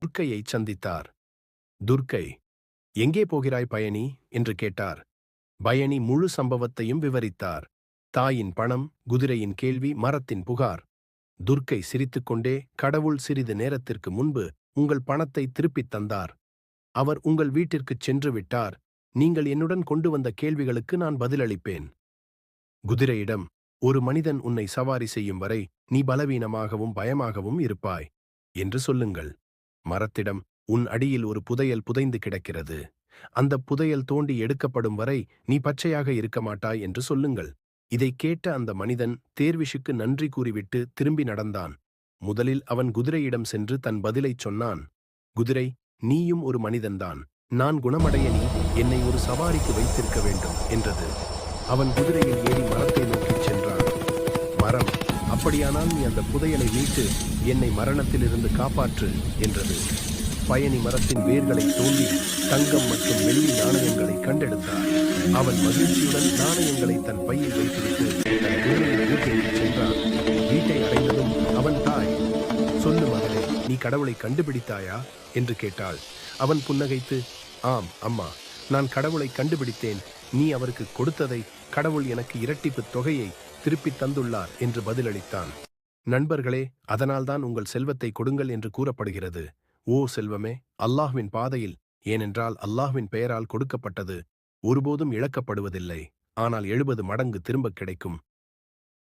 துர்க்கையைச் சந்தித்தார். துர்க்கை, எங்கே போகிறாய் பயணி என்று கேட்டார். பயணி முழு சம்பவத்தையும் விவரித்தார். தாயின் பணம், குதிரையின் கேள்வி, மரத்தின் புகார். துர்க்கை சிரித்துக்கொண்டே, கடவுள் சிறிது நேரத்திற்கு முன்பு உங்கள் பணத்தை திருப்பித் தந்தார். அவர் உங்கள் வீட்டிற்குச் சென்று விட்டார். நீங்கள் என்னுடன் கொண்டு வந்த கேள்விகளுக்கு நான் பதிலளிப்பேன். குதிரையிடம், ஒரு மனிதன் உன்னை சவாரி செய்யும் வரை நீ பலவீனமாகவும் பயமாகவும் இருப்பாய் என்று சொல்லுங்கள். மரத்திடம், உன் அடியில் ஒரு புதையல் புதைந்து கிடக்கிறது. அந்த புதையல் தோண்டி எடுக்கப்படும் வரை நீ பச்சையாக இருக்க மாட்டாய் என்று சொல்லுங்கள். இதைக் கேட்ட அந்த மனிதன் தேர்விஷுக்கு நன்றி கூறிவிட்டு திரும்பி நடந்தான். முதலில் அவன் குதிரையிடம் சென்று தன் பதிலைச் சொன்னான். குதிரை, நீயும் ஒரு மனிதன்தான். நான் குணமடைய நீ என்னை ஒரு சவாரிக்கு வைத்திருக்க வேண்டும் என்றது. அவன் குதிரையில் ஏறி மரத்தை நோக்கிச் சென்றான். மரம், அப்படியானால் நீ அந்த புதையலை மீட்டு என்னை மரணத்திலிருந்து காப்பாற்று என்றது. பயணி மரத்தின் வேர்களை தோண்டி தங்கம் மற்றும் வெள்ளி நாணயங்களை கண்டெடுத்தார். அவன் மகிழ்ச்சியுடன் நாணயங்களை தன் பையில் வைத்துவிட்டு தன் குதிரையின் வீட்டிற்கு சென்றான். வீட்டை அடைந்ததும் அவன் தாய், சொல்லு மகனே, நீ கடவுளை கண்டுபிடித்தாயா என்று கேட்டாள். அவன் புன்னகைத்து, ஆம் அம்மா, நான் கடவுளை கண்டுபிடித்தேன். நீ அவருக்கு கொடுத்ததை கடவுள் எனக்கு இரட்டிப்பு தொகையை திருப்பித் தந்துள்ளார் என்று பதிலளித்தான். நண்பர்களே, அதனால்தான் உங்கள் செல்வத்தை கொடுங்கள் என்று கூறப்படுகிறது. ஓ செல்வமே, அல்லாஹ்வின் பாதையில், ஏனென்றால் அல்லாஹ்வின் பெயரால் கொடுக்கப்பட்டது ஒருபோதும் இழக்கப்படுவதில்லை, ஆனால் 70 மடங்கு திரும்பக் கிடைக்கும்.